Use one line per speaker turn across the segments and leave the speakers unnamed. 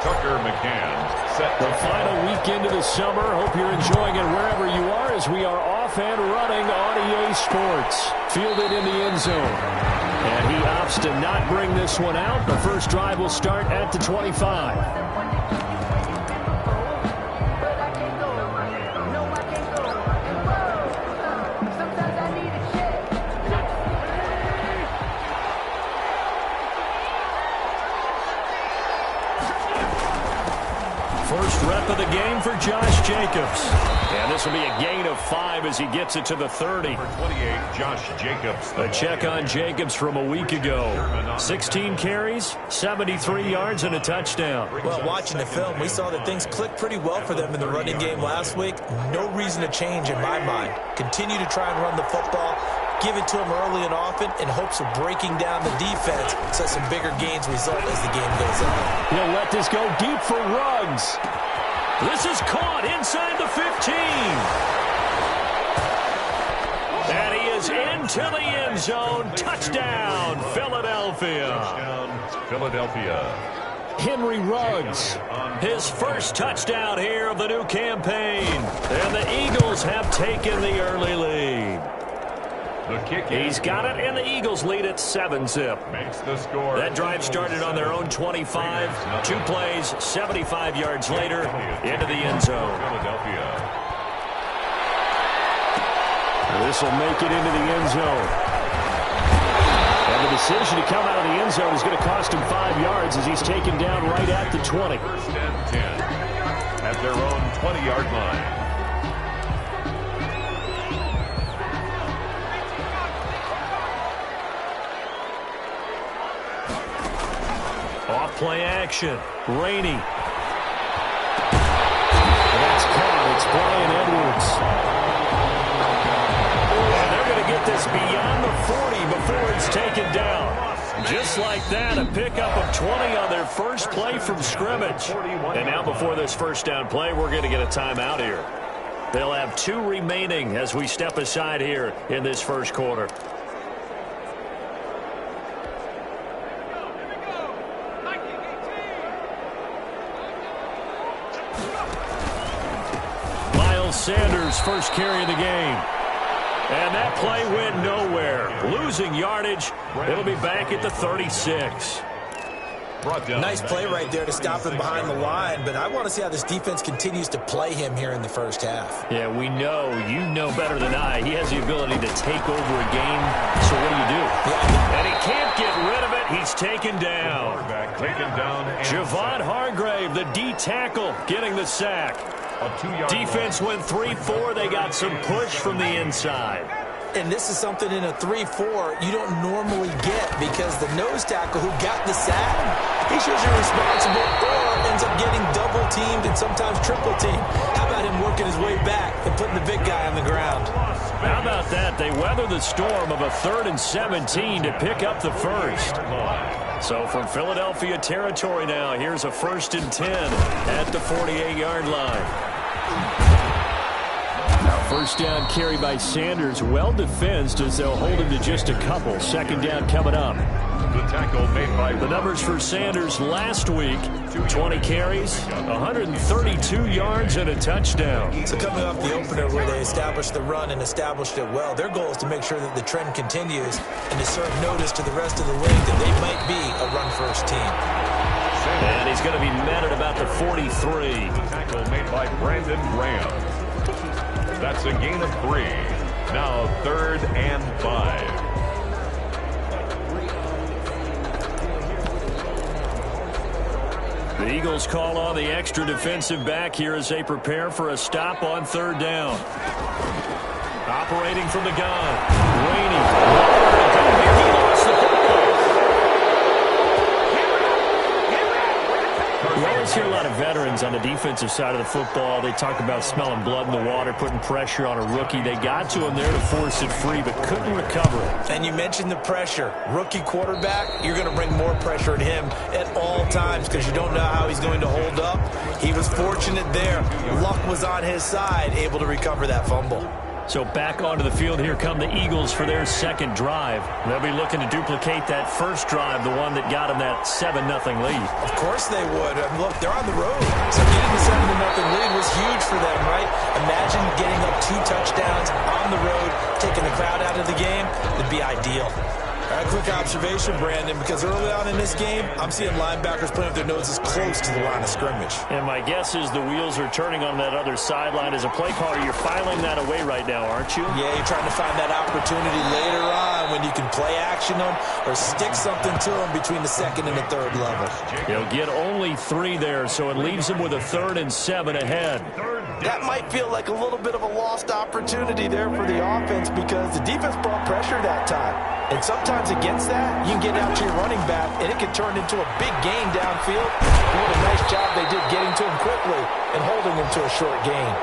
Tucker McCann set.
The final weekend of the summer. Hope you're enjoying it wherever you are as we are off and running on EA Sports. Fielded in the end zone. And he opts to not bring this one out. The first drive will start at the 25. First rep of the game for Josh Jacobs. And this will be a gain of 5 as he gets it to the 30.
Number 28, Josh Jacobs.
A check on Jacobs from a week ago. 16 carries, 73 yards, and a touchdown.
Well, watching the film, we saw that things clicked pretty well for them in the running game last week. No reason to change in my mind. Continue to try and run the football. Give it to him early and often in hopes of breaking down the defense so some bigger gains result as the game goes on.
He'll let this go deep for Ruggs. This is caught inside the 15. And he is into the end zone. Touchdown, Philadelphia.
Touchdown, Philadelphia.
Henry Ruggs, his first touchdown here of the new campaign. And the Eagles have taken the early lead.
The kick.
He's got it, and the Eagles lead at 7-zip.
Makes the score.
That drive started on their own 25. 2 plays, 75 yards later, into the end zone.
Philadelphia.
This will make it into the end zone. And the decision to come out of the end zone is going to cost him 5 yards as he's taken down right at the 20.
First and 10 at their own 20-yard line.
Off-play action. Rainey. That's caught. It's Brian Edwards. And they're going to get this beyond the 40 before it's taken down. Just like that, a pickup of 20 on their first play from scrimmage. And now before this first down play, we're going to get a timeout here. They'll have 2 remaining as we step aside here in this first quarter. Sanders' first carry of the game. And that play went nowhere. Losing yardage. It'll be back at the 36.
Nice play right there to stop him behind the line, but I want to see how this defense continues to play him here in the first half.
Yeah, we know. You know better than I. He has the ability to take over a game. So what do you do? And he can't get rid of it. He's taken down. Javon Hargrave, the D tackle, getting the sack. Defense went 3-4. They got some push from the inside.
And this is something in a 3-4 you don't normally get because the nose tackle who got the sack, he's usually responsible or ends up getting double-teamed and sometimes triple-teamed. How about him working his way back and putting the big guy on the ground?
How about that? They weather the storm of a 3rd and 17 to pick up the first. So from Philadelphia territory now, here's a 1st and 10 at the 48-yard line. Now first down carry by Sanders, well defensed as they'll hold him to just a couple. 2nd down coming up.
The tackle made by
the numbers for Sanders last week: 20 carries, 132 yards, and a touchdown.
So coming off the opener where they established the run and established it well, their goal is to make sure that the trend continues and to serve notice to the rest of the league that they might be a run-first team.
And he's going to be met at about the 43.
The tackle made by Brandon Graham. That's a gain of 3. Now 3rd and 5.
The Eagles call on the extra defensive back here as they prepare for a stop on 3rd down. Operating from the gun. Rainey. He lost the football. We always hear a lot of veterans on the defensive side of the football. They talk about smelling blood in the water, putting pressure on a rookie. They got to him there to force it free, but couldn't recover it.
And you mentioned the pressure. Rookie quarterback, you're going to bring more pressure at him at all times because you don't know how he's going to hold up. He was fortunate there. Luck was on his side, able to recover that fumble.
So back onto the field, here come the Eagles for their second drive. They'll be looking to duplicate that first drive, the one that got them that 7-0 lead.
Of course they would. And look, they're on the road. So getting the 7-0 lead was huge for them, right? Imagine getting up 2 touchdowns on the road, taking the crowd out of the game. It'd be ideal. All right, quick observation, Brandon, because early on in this game, I'm seeing linebackers putting their noses close to the line of scrimmage.
And my guess is the wheels are turning on that other sideline. As a play caller, you're filing that away right now, aren't you?
Yeah, you're trying to find that opportunity later on when you can play action them or stick something to them between the second and the third level.
They'll get only 3 there, so it leaves them with a 3rd and 7 ahead.
That might feel like a little bit of a lost opportunity there for the offense because the defense brought pressure that time. And sometimes against that, you can get out to your running back, and it can turn into a big gain downfield. And what a nice job they did getting to him quickly and holding him to a short gain.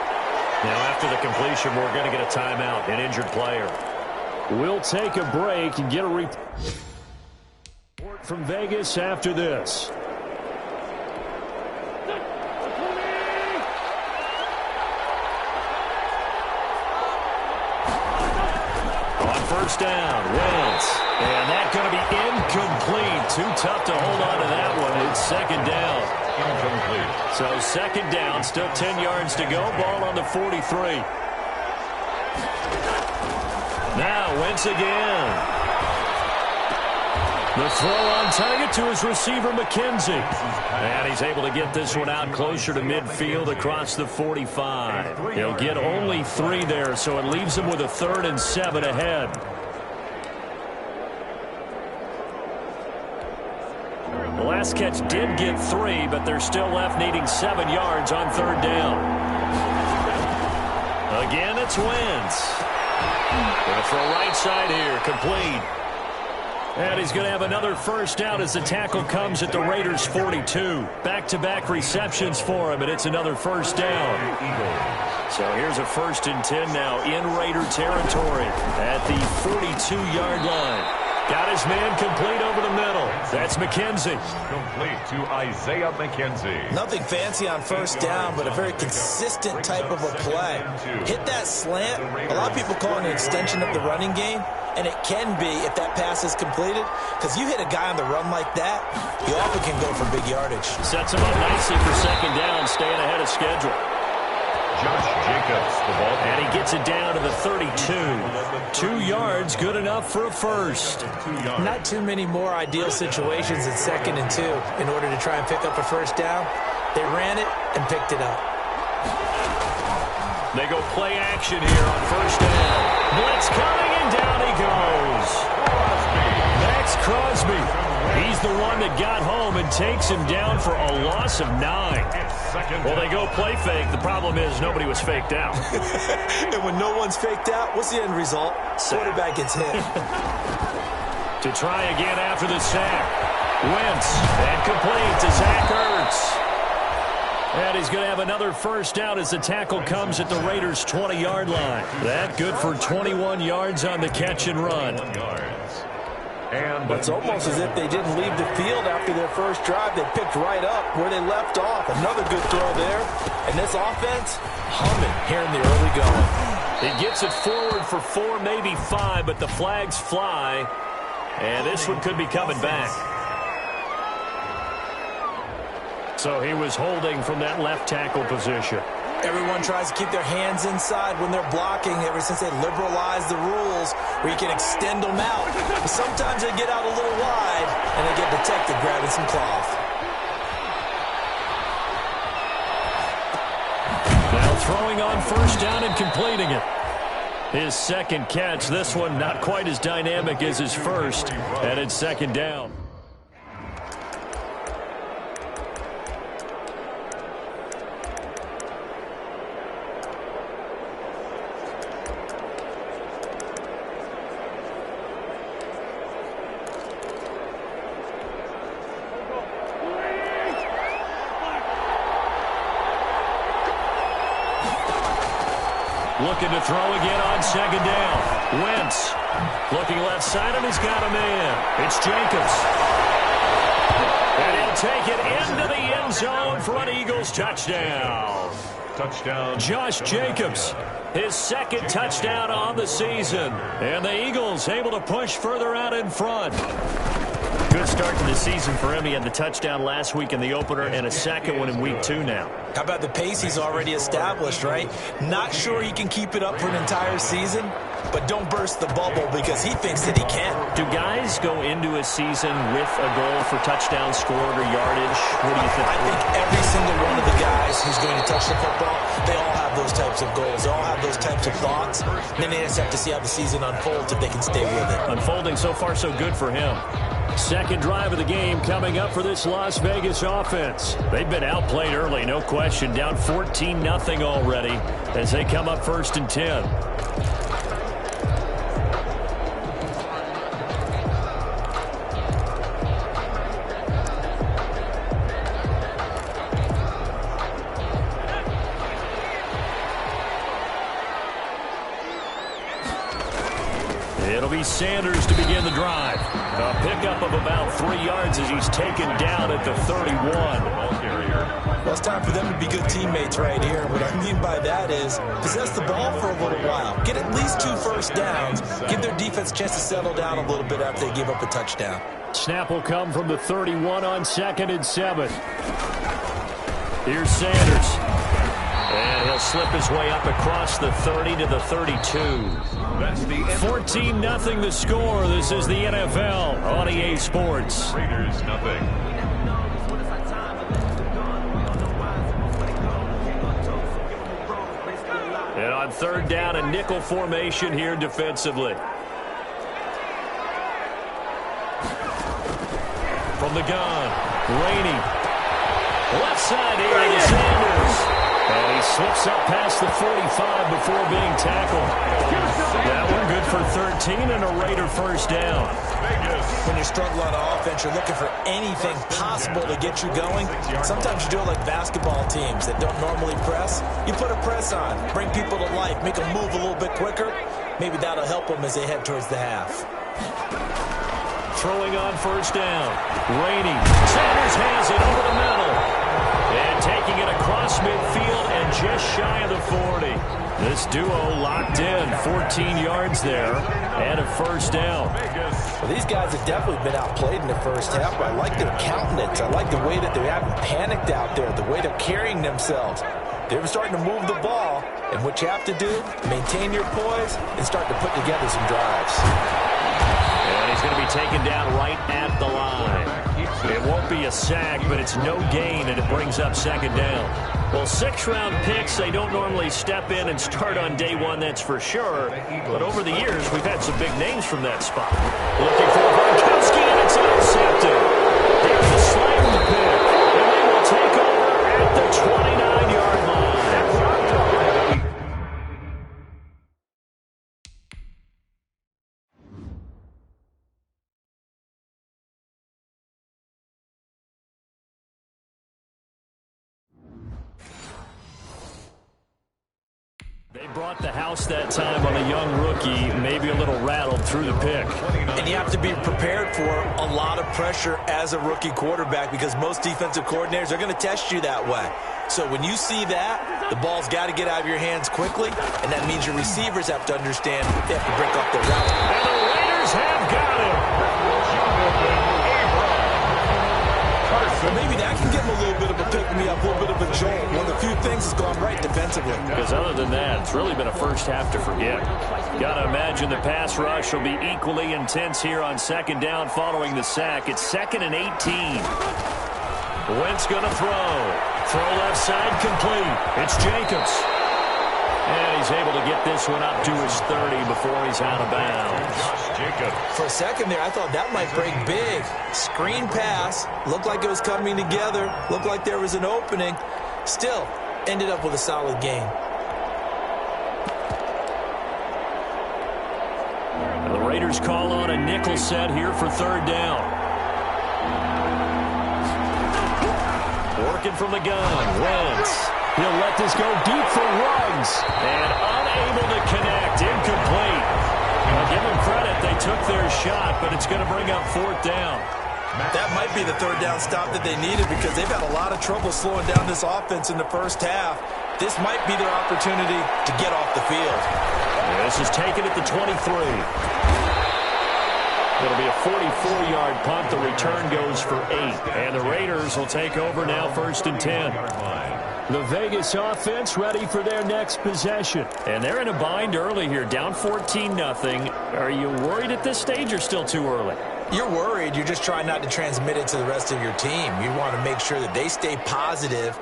Now, after the completion, we're going to get a timeout, an injured player. We'll take a break and get a report from Vegas after this. First down, Wentz. And that's going to be incomplete. Too tough to hold on to that one. It's second down.
Incomplete.
So second down, still 10 yards to go. Ball on the 43. Now Wentz again. The throw on target to his receiver, McKenzie. And he's able to get this one out closer to midfield across the 45. He'll get only 3 there, so it leaves him with a 3rd and 7 ahead. The last catch did get 3, but they're still left needing 7 yards on 3rd down. Again, it's Wentz. Going to throw right side here, complete. And he's going to have another first down as the tackle comes at the Raiders' 42. Back-to-back receptions for him, and it's another first down. So here's a 1st and 10 now in Raider territory at the 42-yard line. Got his man complete over the middle. That's McKenzie.
Complete to Isaiah McKenzie.
Nothing fancy on first down, but a very consistent type of a play. Hit that slant. A lot of people call it an extension of the running game, and it can be if that pass is completed, because you hit a guy on the run like that, you often can go for big yardage.
Sets him up nicely for second down, staying ahead of schedule.
Josh Jacobs, the ball.
And he gets it down to the 32. 2 yards, good enough for a first.
Not too many more ideal situations in 2nd and 2 in order to try and pick up a first down. They ran it and picked it up.
They go play action here on first down. Blitz coming, and down he goes. Max Crosby. He's the one that got home and takes him down for a loss of 9. Well, they go play fake. The problem is nobody was faked out.
And when no one's faked out, what's the end result? Quarterback gets hit.
To try again after the sack. Wentz, and complete to Zach Ertz. And he's going to have another first down as the tackle comes at the Raiders' 20-yard line. That good for 21 yards on the catch and run.
And it's almost as if they didn't leave the field after their first drive. They picked right up where they left off. Another good throw there. And this offense, humming here in the early going.
It gets it forward for 4, maybe 5, but the flags fly. And this one could be coming back. So he was holding from that left tackle position.
Everyone tries to keep their hands inside when they're blocking ever since they liberalized the rules where you can extend them out. But sometimes they get out a little wide and they get detected grabbing some cloth.
Now throwing on first down and completing it. His second catch, this one not quite as dynamic as his first, and it's second down. Looking to throw again on second down. Wentz looking left side, and he's got a man. It's Jacobs. And he'll take it into the end zone for an Eagles touchdown.
Touchdown.
Josh Jacobs, his second touchdown on the season. And the Eagles able to push further out in front. Good start to the season for him. He had the touchdown last week in the opener and a second one in week 2 now.
How about the pace he's already established, right? Not sure he can keep it up for an entire season, but don't burst the bubble because he thinks that he can.
Do guys go into a season with a goal for touchdown scored or yardage? What do you think?
I think every single one of the guys who's going to touch the football, they all have those types of goals. They all have those types of thoughts. Then they just have to see how the season unfolds if they can stay with it. Unfolding
so far so good for him. Second drive of the game coming up for this Las Vegas offense. They've been outplayed early, no question. Down 14-0 already as they come up 1st and 10. It'll be Sanders to begin the drive. A pickup of about 3 yards as he's taken down at the 31.
Well, it's time for them to be good teammates right here. What I mean by that is possess the ball for a little while. Get at least 2 first downs. Give their defense a chance to settle down a little bit after they give up a touchdown.
Snap will come from the 31 on 2nd and 7. Here's Sanders. And he'll slip his way up across the 30 to the 32.
That's the
14-0 the score. This is the NFL on EA Sports.
Raiders nothing.
And on 3rd down, a nickel formation here defensively. From the gun, Rainey. Left side here to Sanders. And he slips up past the 45 before being tackled. That one good for 13 and a Raider first down.
When you struggle on offense, you're looking for anything possible to get you going. Sometimes you do it like basketball teams that don't normally press. You put a press on, bring people to life, make them move a little bit quicker. Maybe that'll help them as they head towards the half.
Throwing on 1st down. Rainey. Sanders has it over the middle. And taking it across midfield and just shy of the 40. This duo locked in. 14 yards there and a first down.
Well, these guys have definitely been outplayed in the first half, but I like their countenance. I like the way that they haven't panicked out there, the way they're carrying themselves. They're starting to move the ball, and what you have to do, maintain your poise and start to put together some drives.
And he's going to be taken down right at the line. It won't be a sack, but it's no gain, and it brings up 2nd down. Well, 6-round picks, they don't normally step in and start on day 1, that's for sure. But over the years, we've had some big names from that spot. Looking for Gronkowski, and it's intercepted. There's a slam in the pick, and they will take over at the 29-yard line. They brought the house that time on a young rookie, maybe a little rattled through the pick.
And you have to be prepared for a lot of pressure as a rookie quarterback because most defensive coordinators are going to test you that way. So when you see that, the ball's got to get out of your hands quickly, and that means your receivers have to understand they have to break off their route.
And the Raiders have got him.
Well, maybe that can give them a little bit of a pick-me-up, a little bit of a jolt. One of the few things that's gone right defensively.
Because other than that, it's really been a first half to forget. Got to imagine the pass rush will be equally intense here on 2nd down following the sack. It's 2nd and 18. Wentz going to throw. Throw left side complete. It's Jacobs. And he's able to get this one up to his 30 before he's out of bounds.
For a second there, I thought that might break big. Screen pass. Looked like it was coming together. Looked like there was an opening. Still, ended up with a solid game.
The Raiders call on a nickel set here for 3rd down. Working from the gun. Wentz. He'll let this go deep for Ruggs. And unable to connect. Incomplete. I'll give them credit. They took their shot, but it's going to bring up 4th down.
That might be the 3rd down stop that they needed because they've had a lot of trouble slowing down this offense in the first half. this might be their opportunity to get off the field.
This is taken at the 23. It'll be a 44-yard punt. The return goes for 8. And the Raiders will take over now, 1st and 10. The Vegas offense ready for their next possession. And they're in a bind early here, down 14-0. Are you worried at this stage or still too early?
You're worried. You're just trying not to transmit it to the rest of your team. You want to make sure that they stay positive.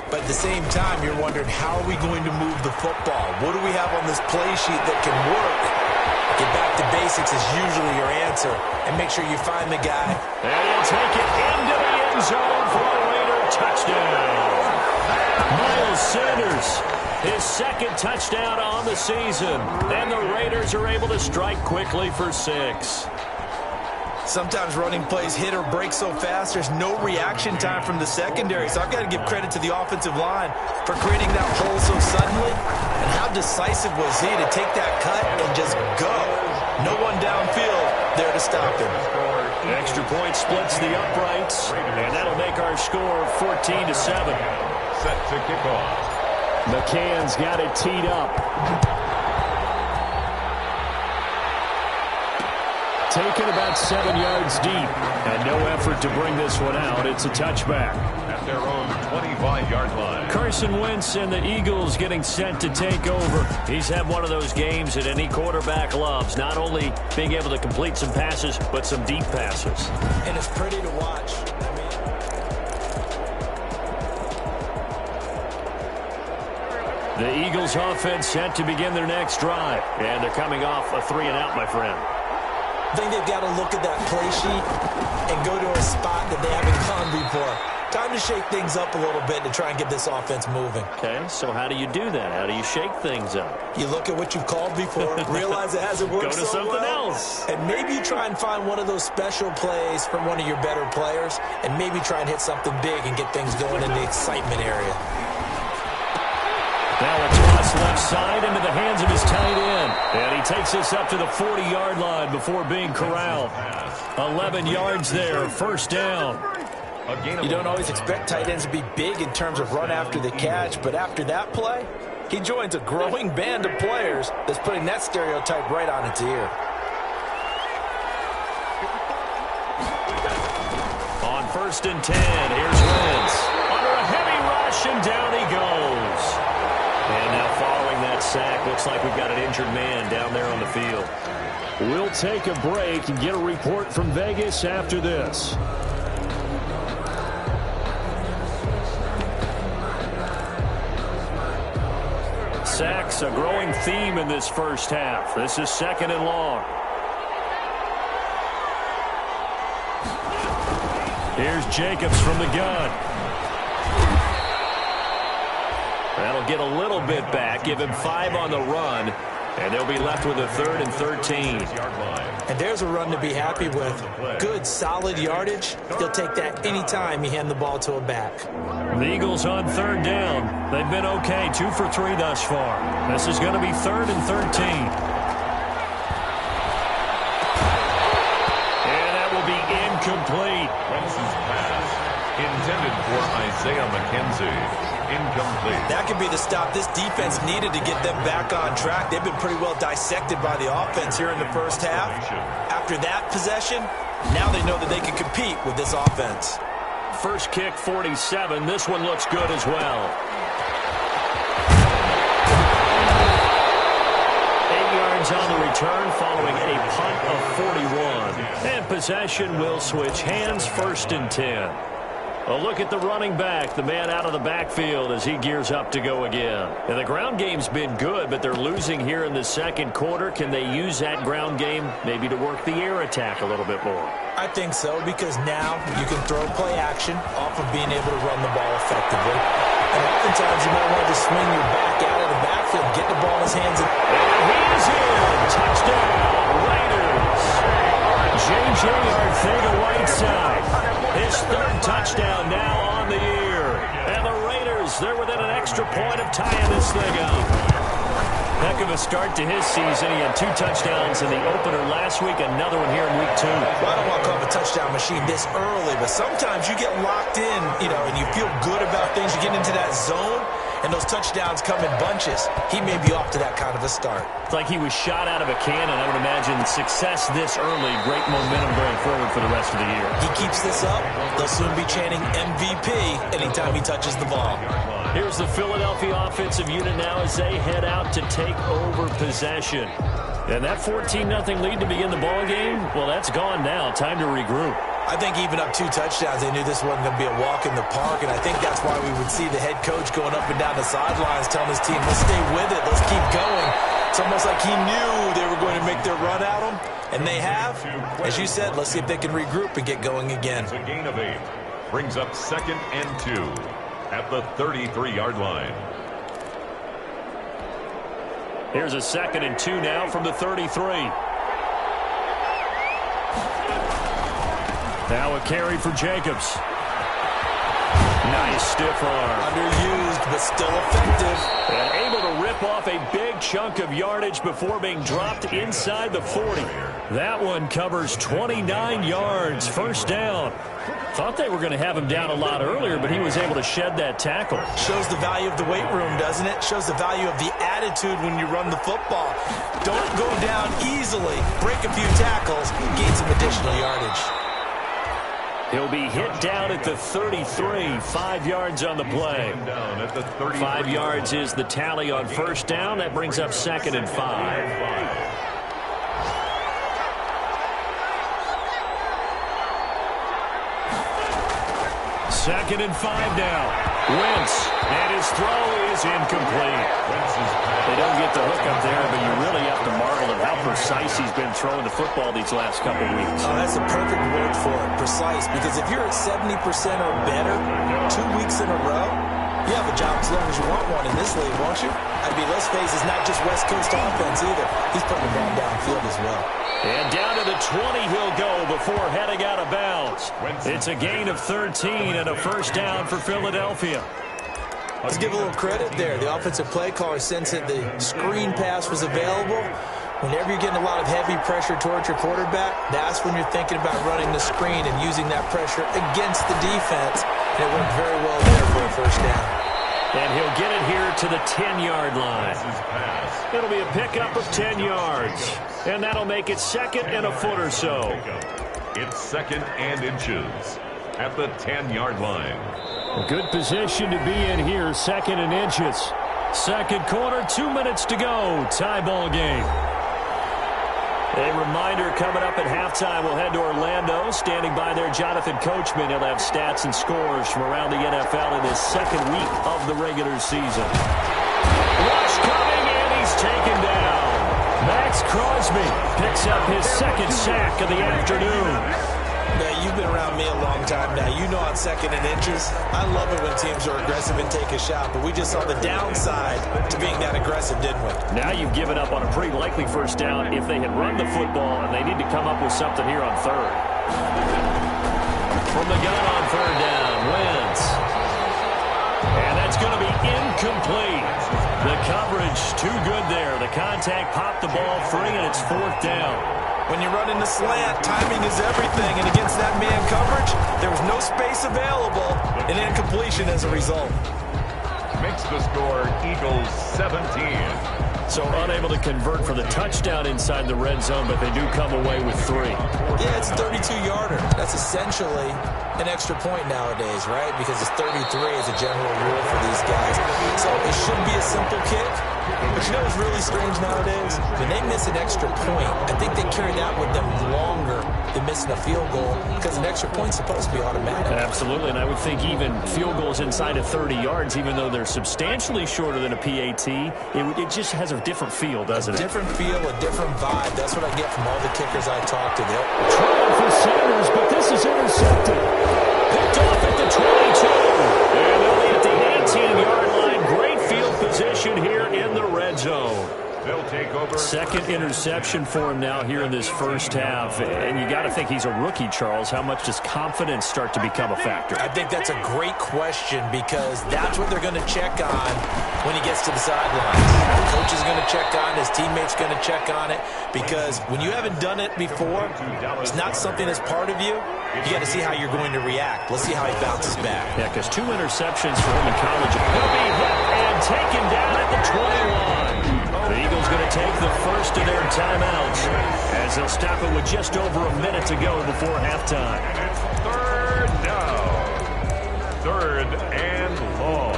But at the same time, you're wondering, how are we going to move the football? What do we have on this play sheet that can work? Get back to basics is usually your answer. And make sure you find the guy.
And he'll take it into the end zone for a Raider touchdown. Miles Sanders, his 2nd touchdown on the season. And the Raiders are able to strike quickly for 6.
Sometimes running plays hit or break so fast, there's no reaction time from the secondary. So I've got to give credit to the offensive line for creating that hole so suddenly. And how decisive was he to take that cut and just go? No one downfield there to stop him.
Extra point splits the uprights, and that'll make our score 14-7.
Set to kick off.
McCann's got it teed up. Taken about 7 yards deep, and no effort to bring this one out. It's a touchback.
At their own 25-yard line.
Carson Wentz and the Eagles getting set to take over. He's had one of those games that any quarterback loves, not only being able to complete some passes, but some deep passes.
And it's pretty to watch.
The Eagles offense set to begin their next drive, and they're coming off a 3-and-out, my friend.
I think they've got to look at that play sheet and go to a spot that they haven't gone before. Time to shake things up a little bit to try and get this offense moving.
Okay, so how do you do that? How do you shake things up?
You look at what you've called before, realize it hasn't worked
Go to
so
something
well,
else.
and maybe you try and find one of those special plays from one of your better players, and maybe try and hit something big and get things going in the excitement area.
Now a toss left side into the hands of his tight end. And he takes us up to the 40-yard line before being corralled. 11 yards there, 1st down.
You don't always expect tight ends to be big in terms of run after the catch, but after that play, he joins a growing band of players that's putting that stereotype right on its ear.
On 1st and 10, here's Wentz. Under a heavy rush, and down he goes. And now following that sack, looks like we've got an injured man down there on the field. We'll take a break and get a report from Vegas after this. Sacks, a growing theme in this first half. This is 2nd and long. Here's Jacobs from the gun. That'll get a little bit back, give him 5 on the run, and they'll be left with a 3rd and 13.
And there's a run to be happy with. Good, solid yardage. He'll take that anytime you hand the ball to a back.
The Eagles on 3rd down. They've been okay, 2 for 3 thus far. This is going to be 3rd and 13. And that will be incomplete.
Wentz's pass intended for Isaiah McKenzie. Incomplete.
That could be the stop this defense needed to get them back on track. They've been pretty well dissected by the offense here in the first half. After that possession, now they know that they can compete with this offense.
First kick, 47. This one looks good as well. 8 yards on the return following a punt of 41. And possession will switch hands, 1st and 10. A look at the running back, the man out of the backfield as he gears up to go again. And the ground game's been good, but they're losing here in the 2nd quarter. Can they use that ground game maybe to work the air attack a little bit more?
I think so, because now you can throw play action off of being able to run the ball effectively. And oftentimes you might want to just swing your back out of the backfield, get the ball in his hands.
And he's in. Touchdown, Raiders. J.J. Arcega-Whiteside. His 3rd touchdown now on the year. And the Raiders, they're within an extra point of tying this thing up. Heck of a start to his season. He had 2 touchdowns in the opener last week, another one here in week 2.
Well, I don't want to call him a touchdown machine this early, but sometimes you get locked in, and you feel good about things. You get into that zone, and those touchdowns come in bunches. He may be off to that kind of a start.
It's like he was shot out of a cannon. I would imagine success this early, great momentum going forward for the rest of the year.
He keeps this up, they'll soon be chanting MVP anytime he touches the ball.
Here's the Philadelphia offensive unit now as they head out to take over possession. And that 14-0 lead to begin the ball game, well, that's gone now. Time to regroup.
I think even up 2 touchdowns, they knew this wasn't going to be a walk in the park, and I think that's why we would see the head coach going up and down the sidelines telling his team, let's stay with it, let's keep going. It's almost like he knew they were going to make their run at him, and they have. As you said, let's see if they can regroup and get going again.
It's a gain of 8. Brings up 2nd and 2 at the 33-yard line.
Here's a 2nd and 2 now from the 33. Now a carry for Jacobs. Nice stiff arm.
Underused, but still effective.
And able to rip off a big chunk of yardage before being dropped inside the 40. That one covers 29 yards. First down. Thought they were going to have him down a lot earlier, but he was able to shed that tackle.
Shows the value of the weight room, doesn't it? Shows the value of the attitude when you run the football. Don't go down easily. Break a few tackles. Gain some additional yardage.
He'll be hit down at the 33. 5 yards on the play. 5 yards is the tally on first down. That brings up 2nd and 5. 2nd and 5 now. Wentz, and his throw is incomplete. They don't get the hook up there, but you really have to marvel at how precise he's been throwing the football these last couple weeks.
Oh, that's a perfect word for it, precise, because if you're at 70% or better 2 weeks in a row, you have a job as long as you want one in this league, won't you? I mean, let's face it, it's not just West Coast offense either. He's putting the ball downfield as well.
And down to the 20 he'll go before heading out of bounds. It's a gain of 13 and a first down for Philadelphia.
Let's give a little credit there. The offensive play caller sensed that the screen pass was available. Whenever you're getting a lot of heavy pressure towards your quarterback, that's when you're thinking about running the screen and using that pressure against the defense. And it worked very well there for a first down.
And he'll get it here to the 10-yard line. It'll be a pickup of 10 yards. And that'll make it 2nd and a foot or so.
It's 2nd and inches at the 10-yard line.
A good position to be in here, 2nd and inches. Second quarter, 2 minutes to go. Tie ball game. A reminder coming up at halftime, we'll head to Orlando. Standing by there, Jonathan Coachman. He'll have stats and scores from around the NFL in his 2nd week of the regular season. Rush coming, and he's taken down. Max Crosby picks up his 2nd sack of the afternoon.
Now, you've been around me a long time now. You know on 2nd and inches, I love it when teams are aggressive and take a shot, but we just saw the downside to being that aggressive, didn't we?
Now you've given up on a pretty likely first down if they had run the football, and they need to come up with something here on 3rd. From the gun on 3rd down, Wentz. And that's going to be incomplete. The coverage too good there. The contact popped the ball free, and it's 4th down.
When you run in the slant, timing is everything, and against that man coverage, there was no space available, and incompletion as a result.
Makes the score Eagles 17.
So unable to convert for the touchdown inside the red zone, but they do come away with 3.
Yeah, it's a 32-yarder. That's essentially an extra point nowadays, right? Because it's 33 as a general rule for these guys. So it should be a simple kick. But you know what's really strange nowadays? When they miss an extra point, I think they carry that with them longer than missing a field goal because an extra point's supposed to be automatic.
Absolutely, and I would think even field goals inside of 30 yards, even though they're substantially shorter than a PAT, it just has a different feel, doesn't it?
A different feel, a different vibe. That's what I get from all the kickers I talk to.
Trying for Sanders, but this is intercepted. Picked off at the 22. And they'll be at the 18-yard line. Great field position here in the red zone.
They'll take over.
2nd interception for him now here in this first half. And you got to think he's a rookie, Charles. How much does confidence start to become a factor?
I think that's a great question because that's what they're going to check on when he gets to the sidelines. The coach is going to check on, his teammate's going to check on it because when you haven't done it before, it's not something that's part of you. You got to see how you're going to react. Let's see how he bounces back.
Yeah, because 2 interceptions for him in college. He'll be hit and taken down at the 21. The Eagles going to take the first of their timeouts as they'll stop it with just over a minute to go before halftime.
And it's third down. Third and long.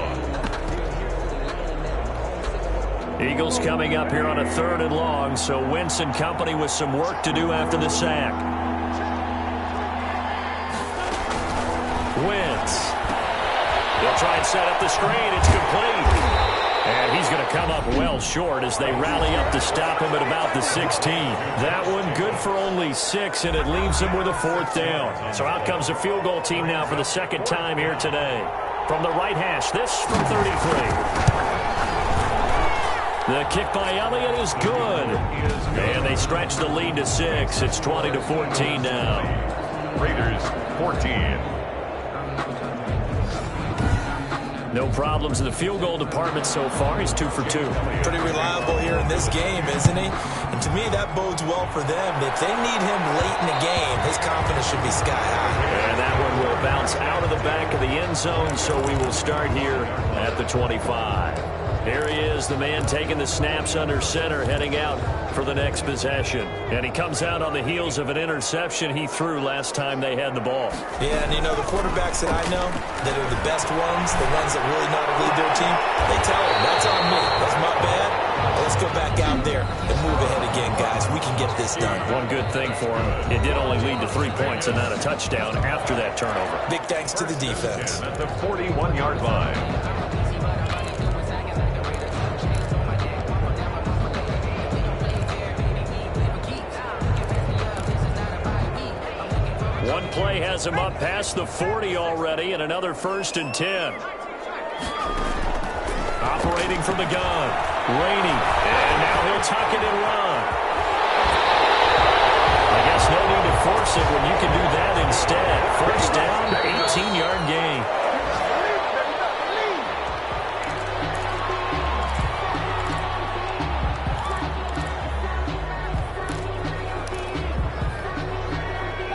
Eagles coming up here on a third and long, so Wentz and company with some work to do after the sack. Wentz. They'll try and set up the screen. It's complete. And he's going to come up well short as they rally up to stop him at about the 16. That one good for only 6, and it leaves him with a fourth down. So out comes the field goal team now for the second time here today. From the right hash, this from 33. The kick by Elliott is good. And they stretch the lead to 6. It's 20-14 now.
Raiders 14.
No problems in the field goal department so far. He's 2 for 2.
Pretty reliable here in this game, isn't he? And to me, that bodes well for them. If they need him late in the game, his confidence should be sky high.
And that one will bounce out of the back of the end zone, so we will start here at the 25. Here he is, the man taking the snaps under center, heading out for the next possession. And he comes out on the heels of an interception he threw last time they had the ball.
Yeah, and you know, the quarterbacks that I know that are the best ones, the ones that really know how to lead their team, they tell them, that's on me. That's my bad. Let's go back out there and move ahead again, guys. We can get this done.
One good thing for him, it did only lead to 3 points and not a touchdown after that turnover.
Big thanks to the defense.
At the 41-yard line.
One play has him up past the 40 already, and another 1st and 10. Operating from the gun, Rainey, and now he'll tuck it and run. I guess no need to force it when you can do that instead. 1st down, 18-yard gain.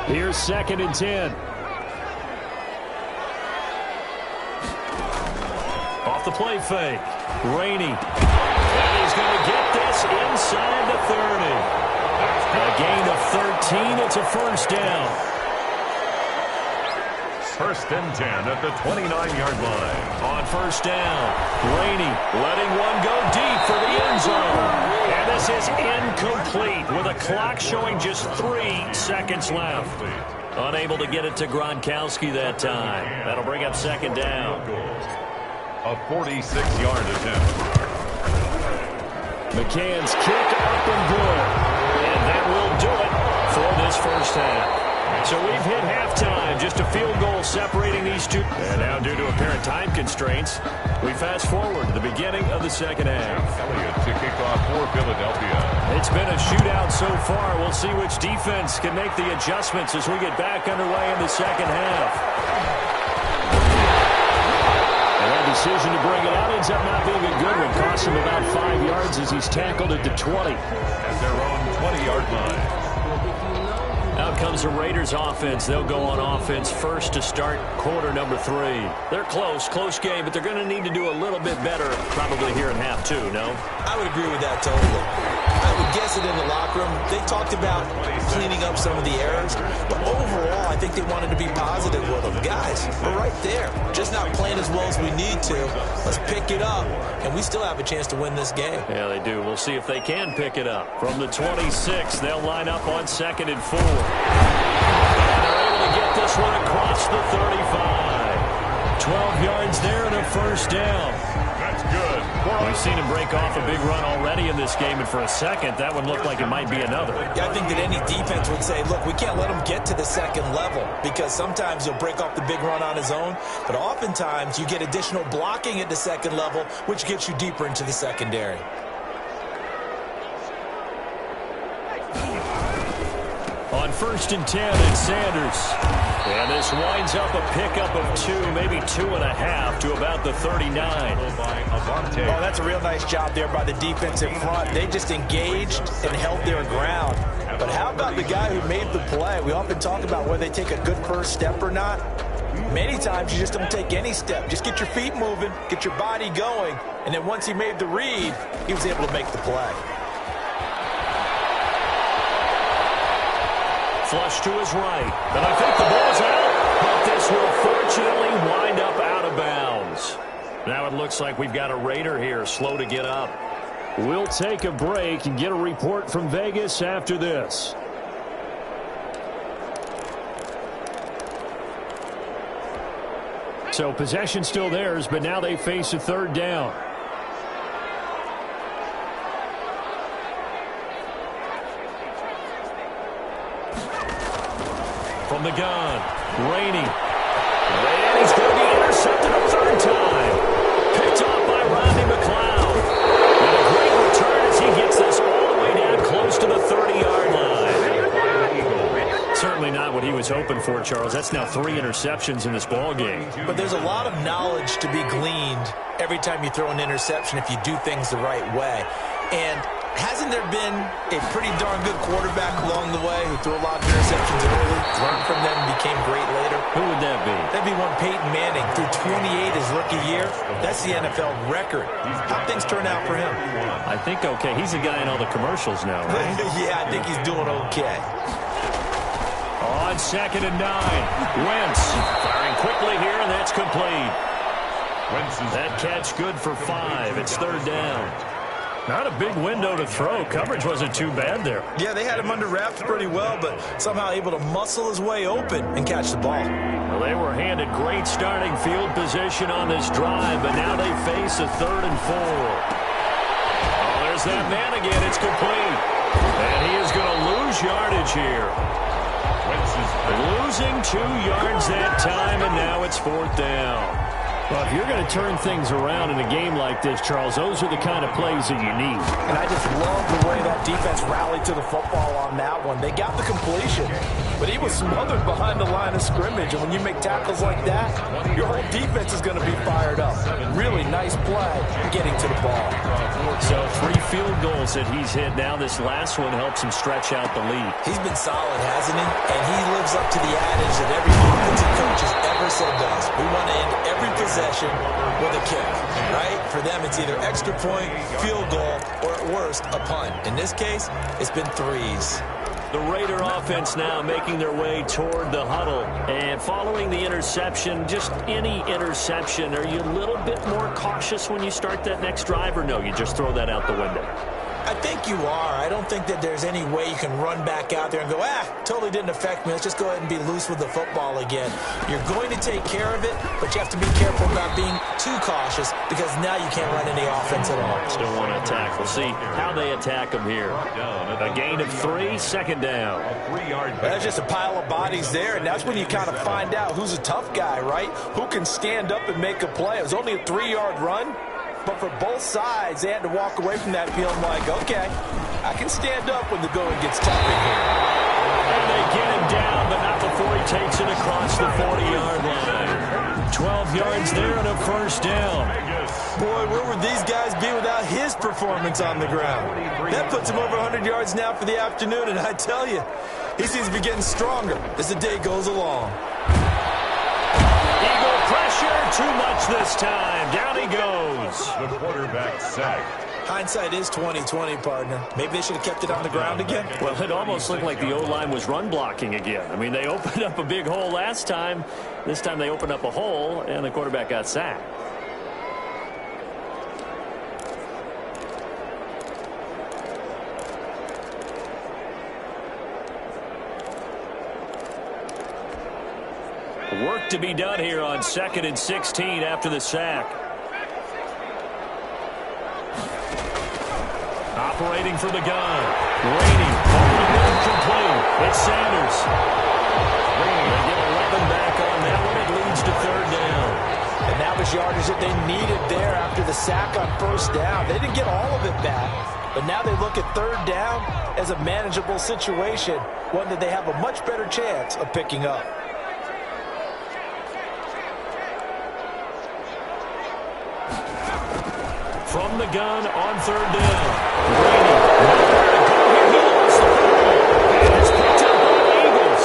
Here's 2nd and 10. Off the play fake. Rainey. And he's going to get this inside the 30. A gain of 13. It's a 1st down.
1st and 10 at the 29-yard line.
On 1st down, Rainey letting one go deep for the end zone. And this is incomplete with a clock showing just 3 seconds left. Unable to get it to Gronkowski that time. That'll bring up 2nd down.
A 46-yard attempt.
McCann's kick up and good. And that will do it for this 1st half. So we've hit halftime, just a field goal separating these two. And now due to apparent time constraints, we fast forward to the beginning of the 2nd half.
Elliott to kick off for Philadelphia.
It's been a shootout so far. We'll see which defense can make the adjustments as we get back underway in the 2nd half. And that decision to bring it out ends up not being a good one. Costs him about 5 yards as he's tackled at the 20.
At their own 20-yard line.
Out comes the Raiders offense. They'll go on offense first to start quarter number 3. They're close game, but they're going to need to do a little bit better probably here in half 2, no?
I would agree with that totally. I would guess it in the locker room. They talked about cleaning up some of the errors, but overall, I think they wanted to be positive with them. Guys, we're right there. Just not playing as well as we need to. Let's pick it up, and we still have a chance to win this game.
Yeah, they do. We'll see if they can pick it up. From the 26, they'll line up on 2nd and 4. And they're able to get this one across the 35. 12 yards there and a 1st down.
That's good.
We've seen him break off a big run already in this game, and for a second, that one looked like it might be another.
Yeah, I think that any defense would say, look, we can't let him get to the 2nd level because sometimes he'll break off the big run on his own, but oftentimes you get additional blocking at the 2nd level, which gets you deeper into the secondary.
On 1st and 10, it's Sanders. And this winds up a pickup of 2, maybe 2.5 to about the 39.
Oh, that's a real nice job there by the defense in front. They just engaged and held their ground. But how about the guy who made the play? We often talk about whether they take a good first step or not. Many times you just don't take any step. Just get your feet moving, get your body going, and then once he made the read, he was able to make the play.
Flush to his right. And I think the ball's out. But this will fortunately wind up out of bounds. Now it looks like we've got a Raider here, slow to get up. We'll take a break and get a report from Vegas after this. So possession still theirs, but now they face a third down. From the gun, Rainey. And he's going to be intercepted a third time. Picked off by Rodney McLeod. And a great return as he gets this all the way down close to the 30-yard line. Certainly not what he was hoping for, Charles. That's now 3 interceptions in this ball game.
But there's a lot of knowledge to be gleaned every time you throw an interception if you do things the right way. And hasn't there been a pretty darn good quarterback along the way who threw a lot of interceptions early, learned from them, and became great later?
Who would that be?
That'd be one Peyton Manning threw 28 his rookie year. That's the NFL record. How things turn out for him?
I think okay. He's a guy in all the commercials now, right?
Yeah, I think he's doing okay.
On 2nd and 9, Wentz firing quickly here, and that's complete. That catch good for 5. It's third down. Not a big window to throw. Coverage wasn't too bad there.
Yeah, they had him under wraps pretty well, but somehow able to muscle his way open and catch the ball.
Well, they were handed great starting field position on this drive, but now they face a 3rd and 4. Oh, there's that man again. It's complete. And he is going to lose yardage here. Losing 2 yards that time, and now it's 4th down. Well, if you're going to turn things around in a game like this, Charles, those are the kind of plays that you need.
And I just love the way that defense rallied to the football on that one. They got the completion, but he was smothered behind the line of scrimmage. And when you make tackles like that, your whole defense is going to be fired up. Really nice play getting to the ball.
So 3 field goals that he's hit now. This last one helps him stretch out the lead.
He's been solid, hasn't he? And he lives up to the adage that every offensive coach has ever said to us. We want to end every possession with a kick, right? For them, it's either extra point, field goal, or at worst, a punt. In this case, it's been 3s.
The Raider offense now making their way toward the huddle. And following the interception, just any interception, are you a little bit more cautious when you start that next drive, or no, you just throw that out the window?
I think you are. I don't think that there's any way you can run back out there and go, totally didn't affect me. Let's just go ahead and be loose with the football again. You're going to take care of it, but you have to be careful about being too cautious because now you can't run any offense at all.
Still want to attack. We'll see how they attack them here. A gain of 3, 2nd down.
That's just a pile of bodies there, and that's when you kind of find out who's a tough guy, right? Who can stand up and make a play. It was only a 3-yard run. But for both sides, they had to walk away from that feeling like, okay, I can stand up when the going gets tough in here.
And they get him down, but not before he takes it across the 40-yard line. 12 yards there and a 1st down.
Boy, where would these guys be without his performance on the ground? That puts him over 100 yards now for the afternoon, and I tell you, he seems to be getting stronger as the day goes along.
Pressure, too much this time. Down he goes.
The quarterback sacked.
Hindsight is 20/20, partner. Maybe they should have kept it on the ground again.
Well, it almost looked like the O-line was run blocking again. I mean, they opened up a big hole last time. This time they opened up a hole, and the quarterback got sacked. Work to be done here on 2nd and 16 after the sack. Operating for the gun. Rainey. Complete. It's Sanders. They get 11 back on that one. It leads to 3rd down.
And that was yardage that they needed there after the sack on 1st down. They didn't get all of it back, but now they look at 3rd down as a manageable situation, one that they have a much better chance of picking up.
From the gun on 3rd down. Rainey. He lost the ball. And it's picked up by the Eagles.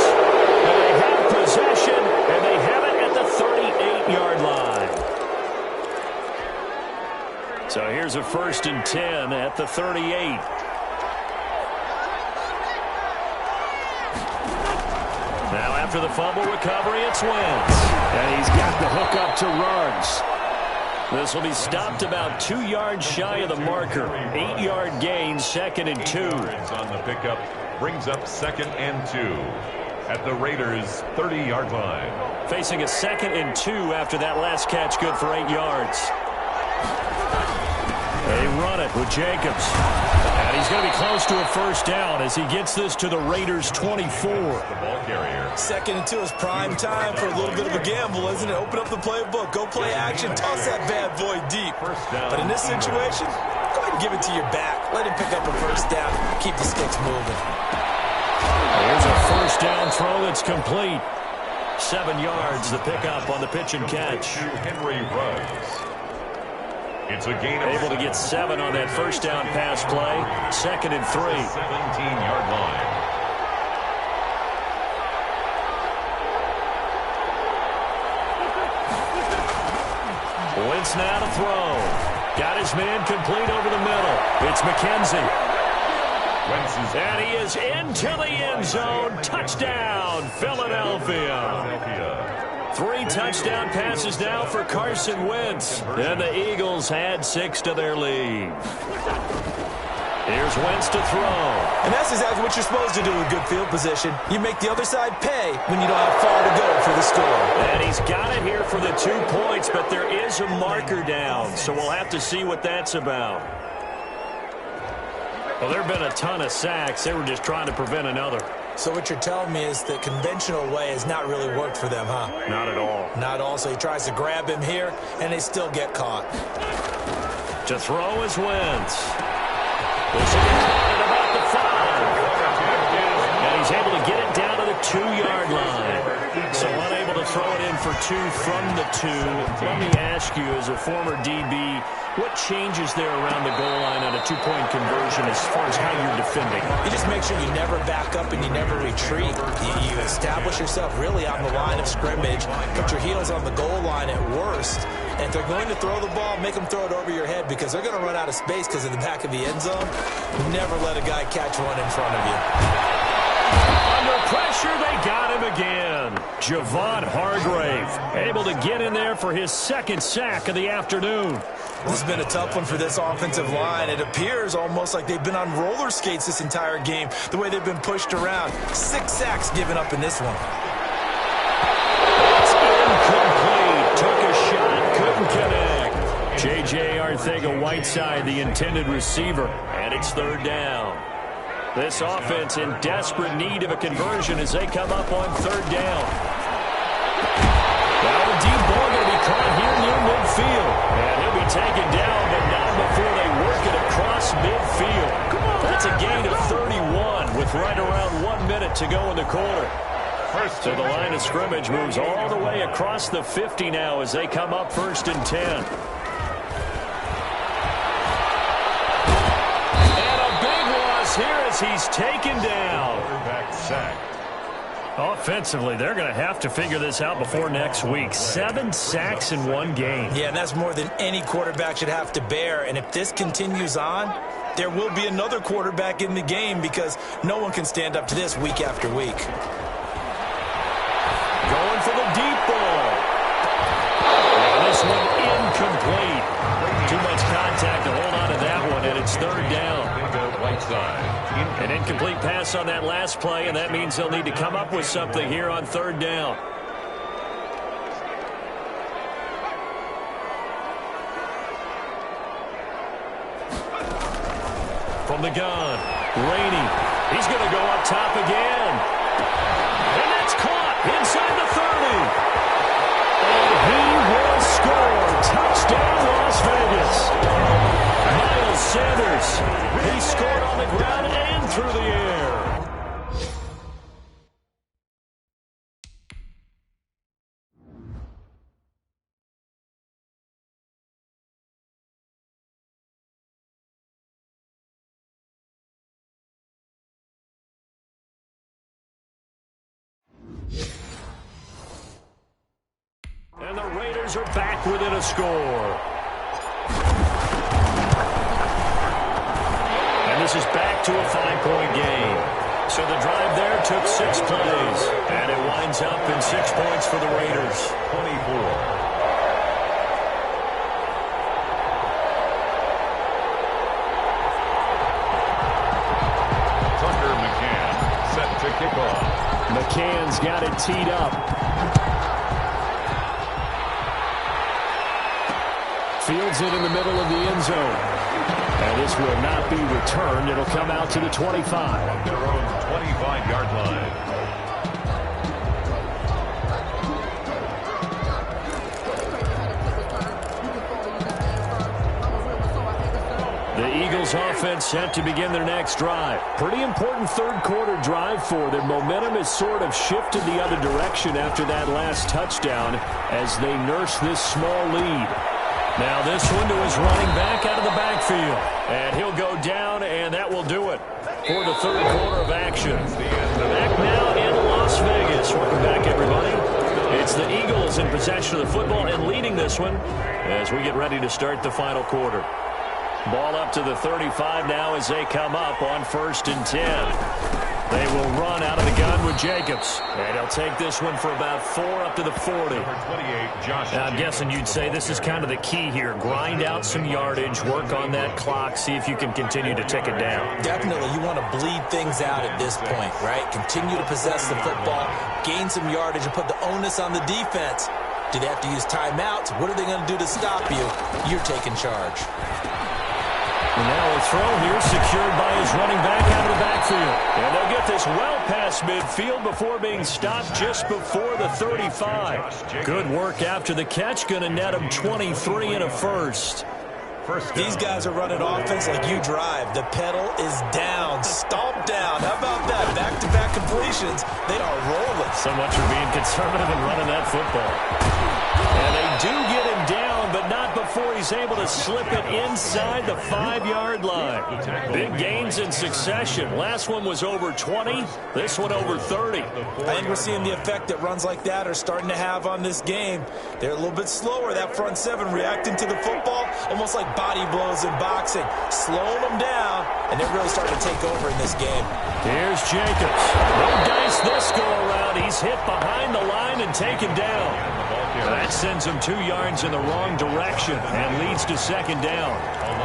And they have possession, and they have it at the So here's a 1st and 10 at the 38. Now after the fumble recovery, it's Wentz.
And he's got the hook up to Ruggs.
This will be stopped about 2 yards shy of the marker. 8-yard gain, 2nd and 2.
On the pickup, brings up 2nd and 2 at the Raiders' 30-yard line.
Facing a 2nd and 2 after that last catch, good for 8 yards. They run it with Jacobs. And he's going to be close to a 1st down as he gets this to the Raiders' 24.
The ball carrier.
2nd and 2 is prime time for a little bit of a gamble, isn't it? Open up the playbook, go play action, toss that bad boy deep. But in this situation, go ahead and give it to your back. Let him pick up a 1st down. Keep the sticks moving.
Here's a 1st down throw that's complete. 7 yards, the pickup on the pitch and catch.
Henry Ruggs. It's a gain of
able to get 7 on that 1st down pass play. 2nd and 3.
17-yard line.
Wentz now to throw. Got his man complete over the middle. It's McKenzie. And he is into the end zone. Touchdown, Philadelphia. 3 touchdown passes now for Carson Wentz. And the Eagles add 6 to their lead. Here's Wentz to throw.
And that's exactly what you're supposed to do with good field position. You make the other side pay when you don't have far to go for the score.
And he's got it here for the 2 points, but there is a marker down, so we'll have to see what that's about. Well, there have been a ton of sacks. They were just trying to prevent another.
So what you're telling me is the conventional way has not really worked for them, huh?
Not at all.
Not all. So he tries to grab him here, and they still get caught.
To throw is Wentz. This will be caught at about the 5. And he's able to get it down to the 2-yard line. So unable to throw it in for 2 from the 2. Let me ask you, as a former DB, what changes there around the goal line on a 2-point conversion as far as how you're defending?
You just make sure you never back up and you never retreat. You establish yourself really on the line of scrimmage, put your heels on the goal line at worst. And if they're going to throw the ball, make them throw it over your head because they're going to run out of space because of the back of the end zone. Never let a guy catch one in front of you.
Under pressure, they got him again. Javon Hargrave able to get in there for his 2nd sack of the afternoon.
This has been a tough one for this offensive line. It appears almost like they've been on roller skates this entire game, the way they've been pushed around. 6 sacks given up in this one.
It's incomplete. Took a shot, couldn't connect. J.J. Arcega-Whiteside, the intended receiver, and it's 3rd down. This offense in desperate need of a conversion as they come up on 3rd down. Now the deep ball going to be caught here near midfield. And he'll be taken down, but not before they work it across midfield. That's a gain of 31 with right around 1 minute to go in the quarter. So the line of scrimmage moves all the way across the 50 now as they come up 1st and 10. Here as he's taken down. Offensively, they're going to have to figure this out before next week. 7 sacks in 1 game.
Yeah, and that's more than any quarterback should have to bear. And if this continues on, there will be another quarterback in the game because no one can stand up to this week after week.
Going for the deep ball. And this one incomplete. Too much contact to hold on to that one, and it's 3rd down. An incomplete pass on that last play, and that means they'll need to come up with something here on 3rd down. From the gun, Rainey. He's going to go up top again. And that's caught inside the 30. And he will score. Touchdown, Las Vegas. Miles Sanders. He scored on the ground and through the air. And the Raiders are back within a score. is back to a 5-point game. So the drive there took 6 plays, and it winds up in 6 points for the Raiders.
24.
McCann's got it teed up. Fields it in the middle of the end zone. And this will not be returned. It'll come out to the 25.
Their own 25-yard line.
The Eagles offense set to begin their next drive. Pretty important third-quarter drive for them. Momentum has sort of shifted the other direction after that last touchdown as they nurse this small lead. Now this one to his running back out of the backfield. And he'll go down, and that will do it for the third quarter of action. Back now in Las Vegas. Welcome back, everybody. It's the Eagles in possession of the football and leading this one as we get ready to start the final quarter. Ball up to the 35 now as they come up on 1st and 10. They will run out of the gun with Jacobs. And he'll take this one for about 4 up to the 40. Now, I'm guessing you'd say this is kind of the key here. Grind out some yardage, work on that clock, see if you can continue to tick it down.
Definitely. You want to bleed things out at this point, right? Continue to possess the football, gain some yardage, and put the onus on the defense. Do they have to use timeouts? What are they going to do to stop you? You're taking charge.
And now a throw here secured by his running back out of the backfield. And they'll get this well past midfield before being stopped just before the 35. Good work after the catch. Going to net him 23 and a first.
These guys are running offense like you drive. The pedal is down. Stomp down. How about that? Back-to-back completions. They are rolling.
So much for being conservative and running that football. And they do get him down, but not before he's able to slip it inside the 5-yard line. Big gains in succession. Last one was over 20. This one over 30.
I think we're seeing the effect that runs like that are starting to have on this game. They're a little bit slower, that front seven, reacting to the football, almost like body blows in boxing, slowing them down, and they're really starting to take over in this game.
Here's Jacobs. No dice this go-around. He's hit behind the line and taken down. That sends him 2 yards in the wrong direction and leads to 2nd down.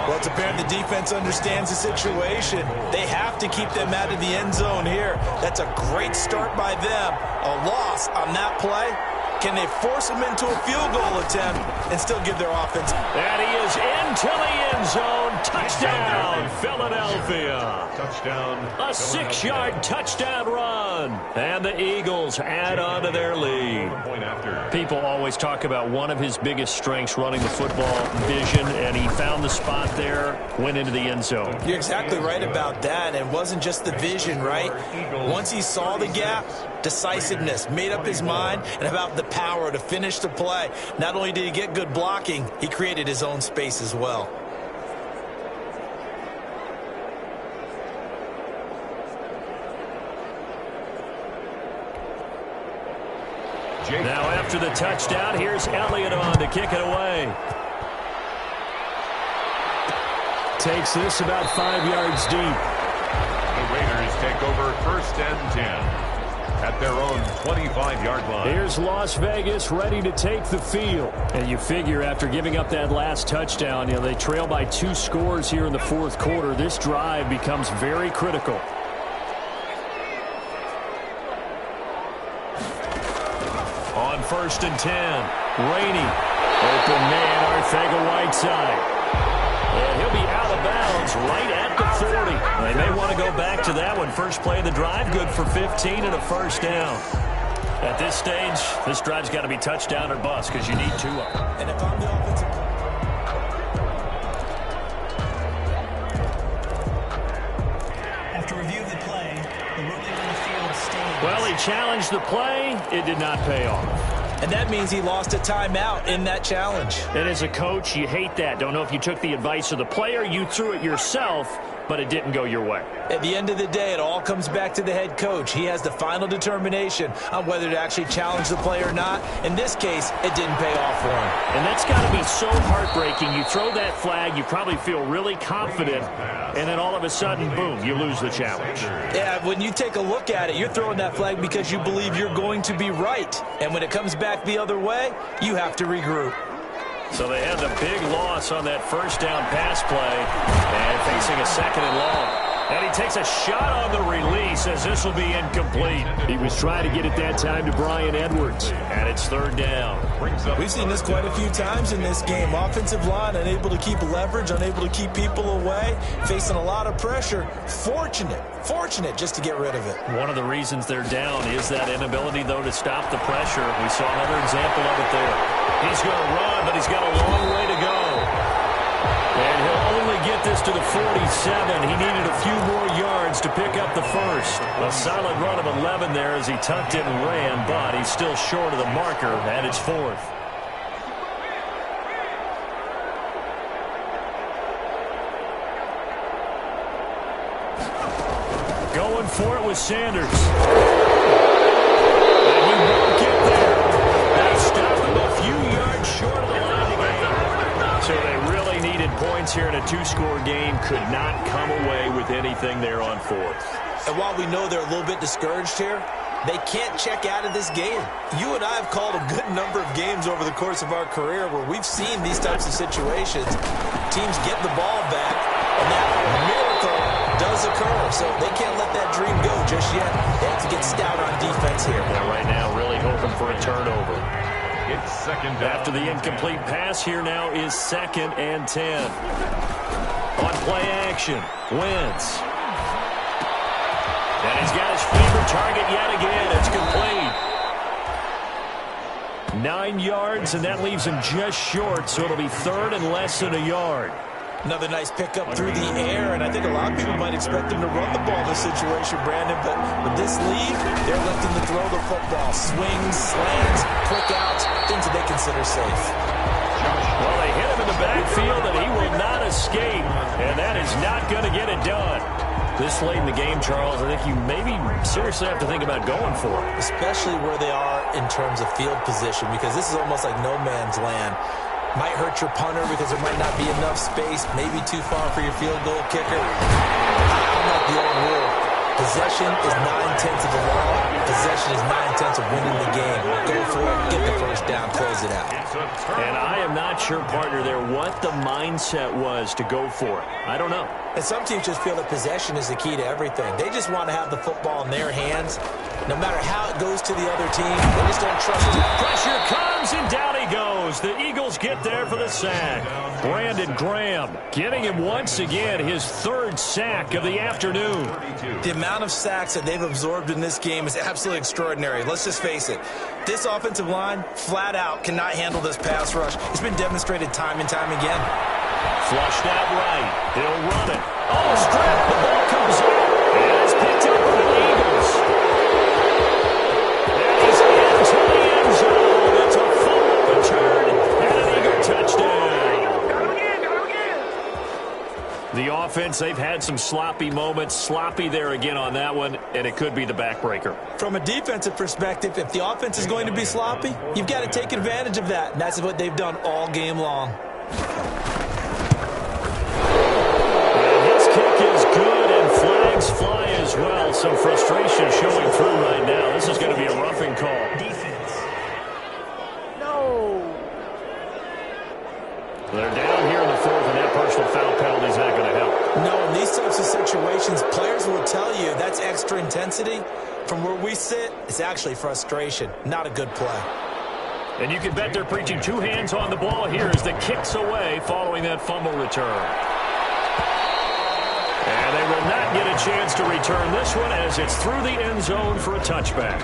Well, it's apparent the defense understands the situation. They have to keep them out of the end zone here. That's a great start by them. A loss on that play. Can they force him into a field goal attempt and still give their offense?
And he is into the end zone. Touchdown, Philadelphia.
Touchdown.
A 6-yard touchdown run. And the Eagles add on to their lead. People always talk about one of his biggest strengths, running the football, vision, and he found the spot there, went into the end zone.
You're exactly right about that. It wasn't just the vision, right? Once he saw the gap, decisiveness, made up his mind, and about the power to finish the play. Not only did he get good blocking, he created his own space as well.
Now after the touchdown, here's Elliott on to kick it away.
Takes this about 5 yards deep.
The Raiders take over 1st and 10. At their own 25-yard line.
Here's Las Vegas ready to take the field.
And you figure after giving up that last touchdown, they trail by 2 scores here in the 4th quarter. This drive becomes very critical. On 1st and 10, Rainey. Open man, Arcega-Whiteside. And he'll be out of bounds right at the 40. They may want to go back to that one. First play of the drive, good for 15 and a 1st down. At this stage, this drive's got to be touchdown or bust because you need 2 of them.
And if I'm the offensive
After review of the play, the ruling on the field stands.
Well, he challenged the play. It did not pay off.
And that means he lost a timeout in that challenge.
And as a coach, you hate that. Don't know if you took the advice of the player, you threw it yourself, but it didn't go your way.
At the end of the day, it all comes back to the head coach. He has the final determination on whether to actually challenge the play or not. In this case, it didn't pay off for him.
And that's got to be so heartbreaking. You throw that flag, you probably feel really confident, and then all of a sudden, boom, you lose the challenge.
Yeah, when you take a look at it, you're throwing that flag because you believe you're going to be right. And when it comes back the other way, you have to regroup.
So they had the big loss on that first down pass play and facing a second and long. And he takes a shot on the release as this will be incomplete.
He was trying to get it that time to Bryan Edwards.
And it's third down.
We've seen this quite a few times in this game. Offensive line unable to keep leverage, unable to keep people away, facing a lot of pressure. Fortunate just to get rid of it.
One of the reasons they're down is that inability, though, to stop the pressure. We saw another example of it there. He's going to run, but he's got a long way to go. And he'll only get this to the 47. He needed a few more yards to pick up the first. A solid run of 11 there as he tucked it and ran, but he's still short of the marker, and it's fourth. Going for it with Sanders. And he won't get there. They stop him a few yards short of the line again. So they really needed points here in a two-score game. Could not come away with anything there on fourth.
And while we know they're a little bit discouraged here, they can't check out of this game. You and I have called a good number of games over the course of our career where we've seen these types of situations. Teams get the ball back, and that miracle does occur. So they can't let that dream go just yet. They have to get stout on defense here.
They're right now really hoping for a turnover.
It's second down.
After the incomplete pass, here now is 2nd and 10. On play action, Wentz. And he's got his favorite target yet again. It's complete. 9 yards, and that leaves him just short, so it'll be third and less than a yard.
Another nice pickup through the air, and I think a lot of people might expect him to run the ball in this situation, Brandon, but with this lead, they're electing to throw the football. Swings, slants, quick outs, things that they consider safe.
Well, they hit him in the backfield, and he will not escape, and that is not going to get it done. This late in the game, Charles, I think you maybe seriously have to think about going for it.
Especially where they are in terms of field position, because this is almost like no man's land. Might hurt your punter because there might not be enough space, maybe too far for your field goal kicker. I'm like the old rule. Possession is 9/10 of the law. Possession is 9/10 of winning the game. Go for it, get the first down, close it out.
And I am not sure, partner, there what the mindset was to go for it. I don't know.
And some teams just feel that possession is the key to everything. They just want to have the football in their hands. No matter how it goes to the other team, they just don't trust it.
Pressure comes, and down he goes. The Eagles get there for the sack. Brandon Graham getting him once again his third sack of the afternoon.
The amount of sacks that they've absorbed in this game is absolutely extraordinary. Let's just face it. This offensive line, flat out, cannot handle this pass rush. It's been demonstrated time and time again.
Flushed out right. He'll run it. Oh, strip. The ball comes out. And it's picked up by the Eagles. And he's into the end zone. It's a fumble return and an Eagle touchdown. The offense, they've had some sloppy moments. Sloppy there again on that one, and it could be the backbreaker.
From a defensive perspective, if the offense is going to be sloppy, you've got to take advantage of that. And that's what they've done all game long.
Good, and flags fly as well. Some frustration showing through right now. This is going to be a roughing call.
Defense.
No. They're down here in the fourth, and that personal foul penalty is not going to help.
No, in these types of situations, players will tell you that's extra intensity. From where we sit, it's actually frustration. Not a good play.
And you can bet they're preaching two hands on the ball here as the kick's away following that fumble return. And they will not get a chance to return this one as it's through the end zone for a touchback.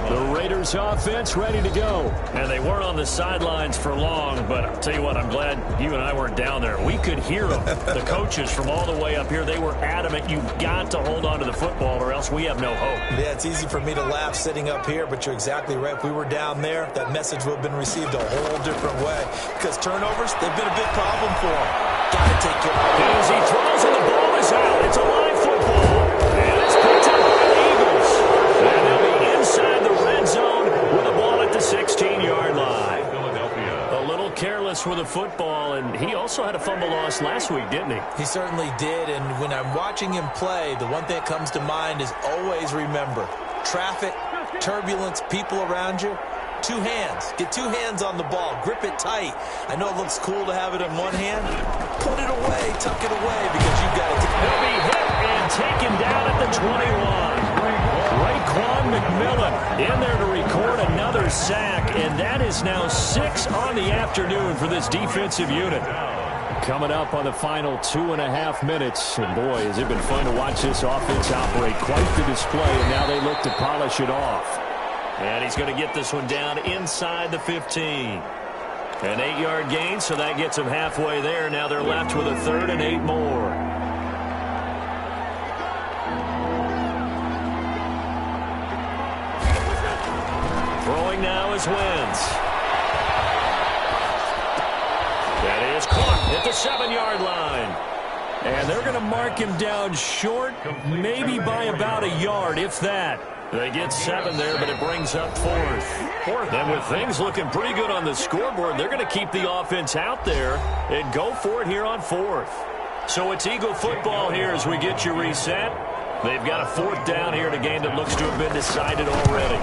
The Raiders offense ready to go.
And they weren't on the sidelines for long, but I'll tell you what, I'm glad you and I weren't down there. We could hear them. The coaches from all the way up here, they were adamant. You've got to hold on to the football or else we have no hope.
Yeah, it's easy for me to laugh sitting up here, but you're exactly right. If we were down there, that message would have been received a whole different way. Because turnovers, they've been a big problem for them. Got to take care of it.
As he throws and the ball is It's out. It's a live football. And it's picked up by the Eagles. And they'll be inside the red zone with the ball at the 16-yard line. A little careless with the football, and he also had a fumble loss last week, didn't he?
He certainly did, and when I'm watching him play, the one thing that comes to mind is always remember, traffic, turbulence, people around you, two hands. Get two hands on the ball. Grip it tight. I know it looks cool to have it in one hand. Put it away. Tuck it away because you've got it.
He'll be hit and taken down at the 21. Raekwon McMillan in there to record another sack, and that is now 6 on the afternoon for this defensive unit.
Coming up on the final 2.5 minutes, and boy, has it been fun to watch this offense operate. Quite the display, and now they look to polish it off.
And he's going to get this one down inside the 15. An 8-yard gain, so that gets them halfway there. Now they're left with a 3rd and 8 more. Throwing now is Wentz. That is caught at the 7-yard line.
And they're going to mark him down short, maybe by about a yard, if that.
They get 7 there, but it brings up 4th. And with things looking pretty good on the scoreboard, they're going to keep the offense out there and go for it here on 4th. So it's Eagle football here as we get you reset. They've got a 4th down here in a game that looks to have been decided already.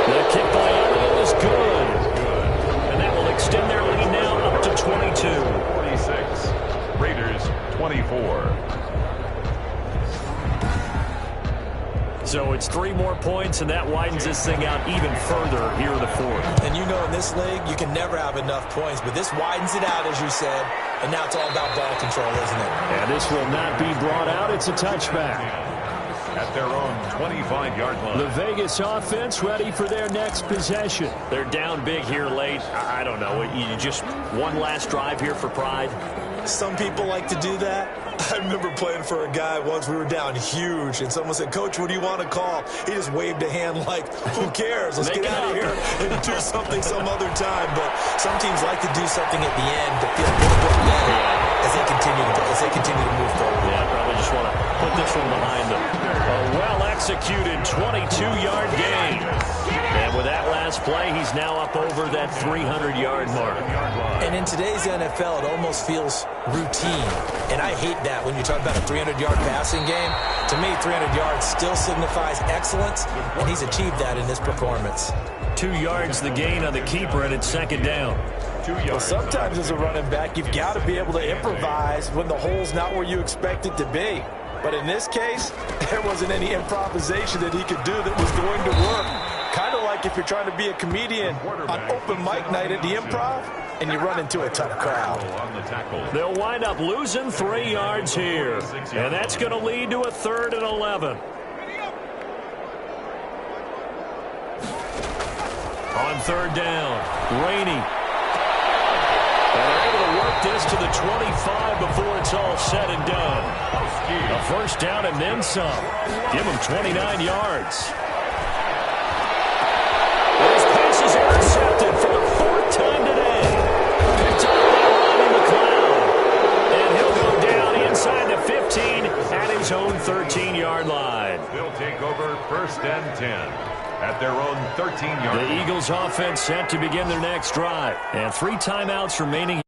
The kick by Elliott is good. And that will extend their lead now up to 22.
46. Raiders 24.
So it's 3 more points, and that widens this thing out even further here in the 4th.
And you know in this league, you can never have enough points, but this widens it out, as you said, and now it's all about ball control, isn't it?
And this will not be brought out. It's a touchback.
At their own 25-yard line.
The Vegas offense ready for their next possession.
They're down big here late. I don't know. You just one last drive here for pride.
Some people like to do that. I remember playing for a guy once. We were down huge, and someone said, "Coach, what do you want to call?" He just waved a hand like, "Who cares? Let's get out of here and do something some other time." But some teams like to do something at the end to feel a little bit better as they continue to move forward.
Yeah, probably just want to put this one behind them. A well-executed 22-yard gain. And with that last play, he's now up over that 300-yard mark.
And in today's NFL, it almost feels routine. And I hate that when you talk about a 300-yard passing game. To me, 300 yards still signifies excellence, and he's achieved that in this performance.
2 yards the gain on the keeper, and it's 2nd down.
2 yards.
Well, sometimes as a running back, you've got to be able to improvise when the hole's not where you expect it to be. But in this case, there wasn't any improvisation that he could do that was going to work. Kind of like if you're trying to be a comedian on open mic night at the Improv and you run into a tough crowd.
They'll wind up losing 3 yards here. And that's going to lead to a 3rd and 11. On 3rd down, Rainey. And they're able to work this to the 25 before it's all said and done. A 1st down and then some. Give him 29 yards. His pass is intercepted for the 4th time today. Picked up by Rodney McLeod. And he'll go down inside the 15 at his own 13-yard line.
They'll take over 1st and 10. At their own 13-yard line.
The Eagles offense set to begin their next drive. And 3 timeouts remaining here.